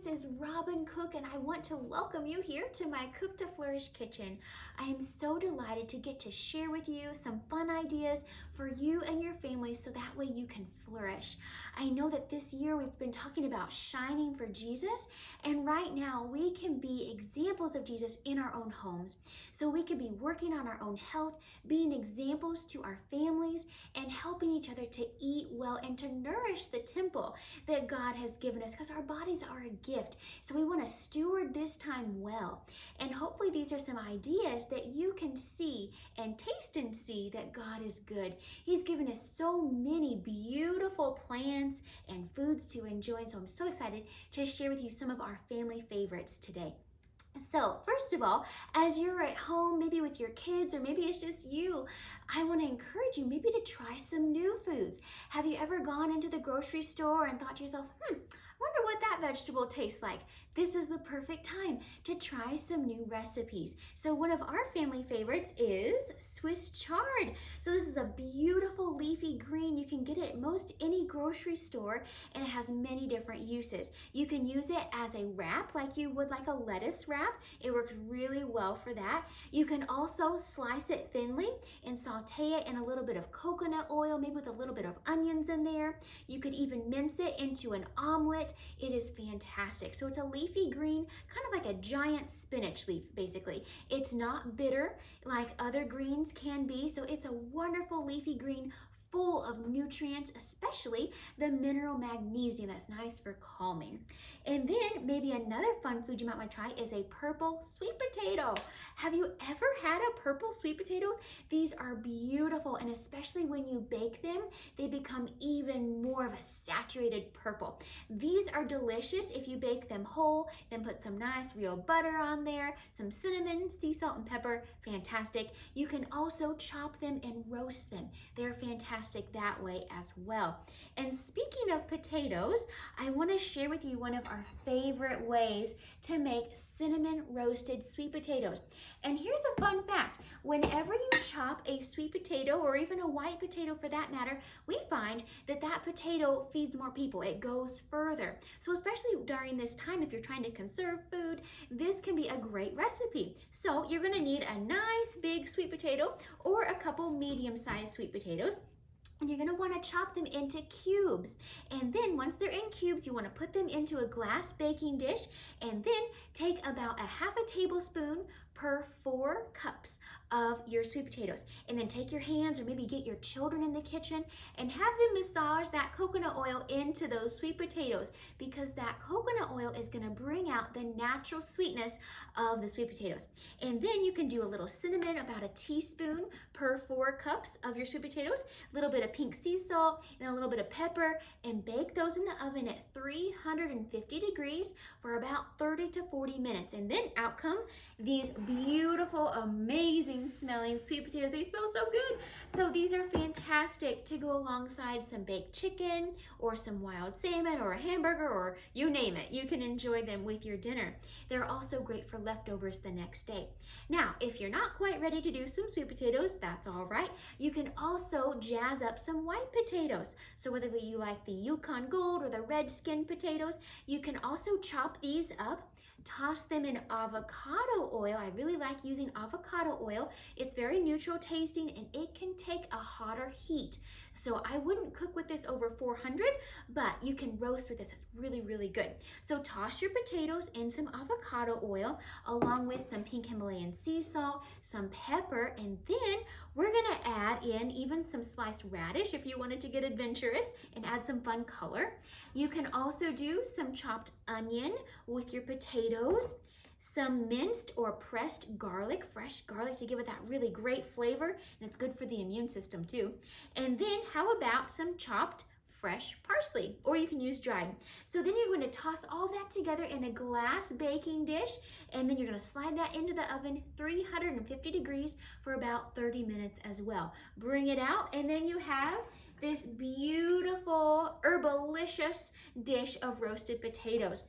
is Robin Cook, and I want to welcome you here to my Cook to Flourish kitchen. I am so delighted to get to share with you some fun ideas for you and your family so that way you can flourish. I know that this year we've been talking about shining for Jesus, and right now we can be examples of Jesus in our own homes. So we can be working on our own health, being examples to our families, and helping each other to eat well and to nourish the temple that God has given us, because our bodies are a gift. So we want to steward this time well. And hopefully these are some ideas that you can see and taste and see that God is good. He's given us so many beautiful plans and foods to enjoy. And so I'm so excited to share with you some of our family favorites today. So first of all, as you're at home, maybe with your kids, or maybe it's just you, I want to encourage you maybe to try some new foods. Have you ever gone into the grocery store and thought to yourself, I wonder what that vegetable tastes like? This is the perfect time to try some new recipes. So one of our family favorites is Swiss chard. So this is a beautiful leafy green. You can get it at most any grocery store, and it has many different uses. You can use it as a wrap like you would like a lettuce wrap. It works really well for that. You can also slice it thinly and saute it in a little bit of coconut oil, maybe with a little bit of onions in there. You could even mince it into an omelet. It is fantastic. So it's a leafy green, kind of like a giant spinach leaf, basically. It's not bitter like other greens can be, so it's a wonderful leafy green full of nutrients, especially the mineral magnesium that's nice for calming. And then maybe another fun food you might want to try is a purple sweet potato. Have you ever had a purple sweet potato? These are beautiful, and especially when you bake them, they become even more of a saturated purple. These are delicious if you bake them whole, then put some nice real butter on there, some cinnamon, sea salt, and pepper. Fantastic. You can also chop them and roast them. They're fantastic that way as well. And speaking of potatoes, I want to share with you one of our favorite ways to make cinnamon roasted sweet potatoes. And here's a fun fact. Whenever you chop a sweet potato, or even a white potato for that matter, we find that that potato feeds more people. It goes further. So especially during this time, if you're trying to conserve food, this can be a great recipe. So you're going to need a nice big sweet potato or a couple medium-sized sweet potatoes. And you're going to want to chop them into cubes. And then once they're in cubes, you want to put them into a glass baking dish, and then take about a half a tablespoon per 4 cups of your sweet potatoes. And then take your hands, or maybe get your children in the kitchen, and have them massage that coconut oil into those sweet potatoes, because that coconut oil is going to bring out the natural sweetness of the sweet potatoes. And then you can do a little cinnamon, about a teaspoon per 4 cups of your sweet potatoes, a little bit of pink sea salt, and a little bit of pepper, and bake those in the oven at 350 degrees for about 30 to 40 minutes. And then out come these beautiful, amazing smelling sweet potatoes. They smell so good. So these are fantastic to go alongside some baked chicken, or some wild salmon, or a hamburger, or you name it. You can enjoy them with your dinner. They're also great for leftovers the next day. Now, if you're not quite ready to do some sweet potatoes, that's all right. You can also jazz up some white potatoes. So whether you like the Yukon Gold or the red skin potatoes, you can also chop these up, toss them in avocado oil. I really like using avocado oil. It's very neutral tasting, and it can take a hotter heat. So I wouldn't cook with this over 400, but you can roast with this. It's really, really good. So toss your potatoes in some avocado oil, along with some pink Himalayan sea salt, some pepper, and then we're gonna add in even some sliced radish if you wanted to get adventurous and add some fun color. You can also do some chopped onion with your potatoes, some minced or pressed garlic, fresh garlic, to give it that really great flavor, and it's good for the immune system too. And then how about some chopped fresh parsley, or you can use dried. So then you're going to toss all that together in a glass baking dish, and then you're going to slide that into the oven 350 degrees for about 30 minutes as well. Bring it out, and then you have this beautiful herbalicious dish of roasted potatoes.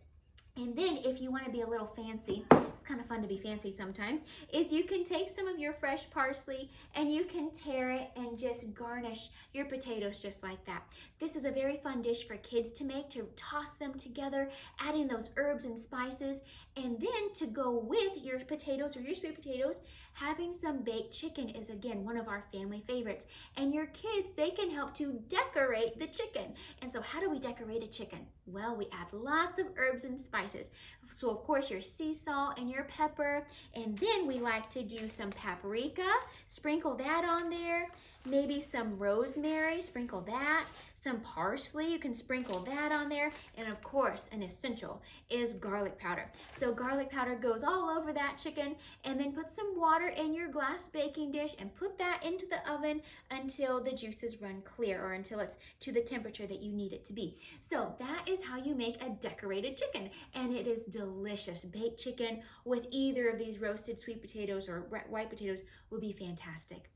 And then if you want to be a little fancy, it's kind of fun to be fancy sometimes, is you can take some of your fresh parsley and you can tear it and just garnish your potatoes just like that. This is a very fun dish for kids to make, to toss them together, adding those herbs and spices, and then to go with your potatoes or your sweet potatoes, having some baked chicken is again one of our family favorites. And your kids, they can help to decorate the chicken. And so how do we decorate a chicken? Well, we add lots of herbs and spices. So of course your sea salt and your pepper, and then we like to do some paprika, sprinkle that on there, maybe some rosemary, sprinkle that, some parsley, you can sprinkle that on there, and of course an essential is garlic powder. So garlic powder goes all over that chicken, and then put some water in your glass baking dish and put that into the oven until the juices run clear, or until it's to the temperature that you need it to be. So that is how you make a decorated chicken, and it is delicious. Baked chicken with either of these roasted sweet potatoes or white potatoes would be fantastic.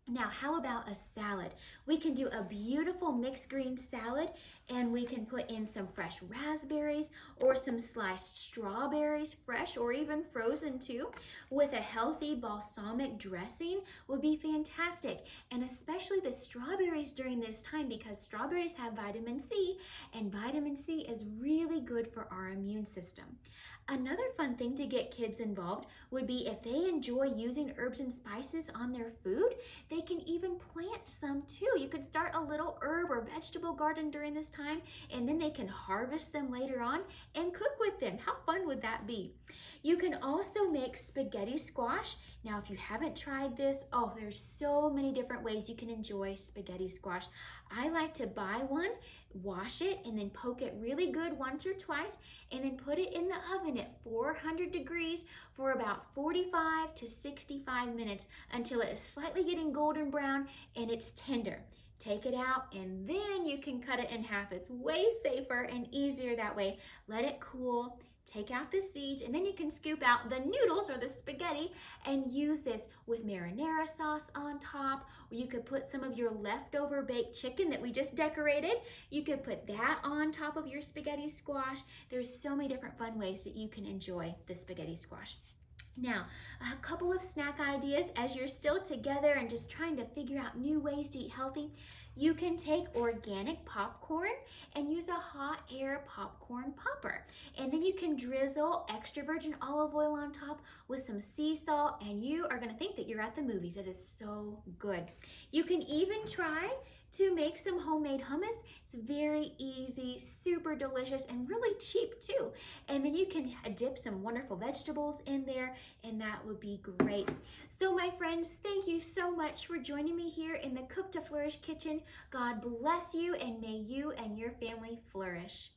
Now, how about a salad? We can do a beautiful mixed green salad, and we can put in some fresh raspberries or some sliced strawberries, fresh or even frozen too, with a healthy balsamic dressing would be fantastic. And especially the strawberries during this time, because strawberries have vitamin C, and vitamin C is really good for our immune system. Another fun thing to get kids involved would be if they enjoy using herbs and spices on their food, they can even plant some too. You could start a little herb or vegetable garden during this time, and then they can harvest them later on and cook with them. How fun would that be? You can also make spaghetti squash. Now, if you haven't tried this, oh, there's so many different ways you can enjoy spaghetti squash. I like to buy one, wash it, and then poke it really good once or twice, and then put it in the oven at 400 degrees for about 45 to 65 minutes until it is slightly getting golden brown and it's tender. Take it out, and then you can cut it in half. It's way safer and easier that way. Let it cool. Take out the seeds, and then you can scoop out the noodles or the spaghetti and use this with marinara sauce on top, or you could put some of your leftover baked chicken that we just decorated. You could put that on top of your spaghetti squash. There's so many different fun ways that you can enjoy the spaghetti squash. Now, a couple of snack ideas as you're still together and just trying to figure out new ways to eat healthy. You can take organic popcorn and use a hot air popcorn popper. And then you can drizzle extra virgin olive oil on top with some sea salt, and you are gonna think that you're at the movies. It is so good. You can even try to make some homemade hummus. It's very easy, super delicious, and really cheap too. And then you can dip some wonderful vegetables in there, and that would be great. So my friends, thank you so much for joining me here in the Cook to Flourish kitchen. God bless you, and may you and your family flourish.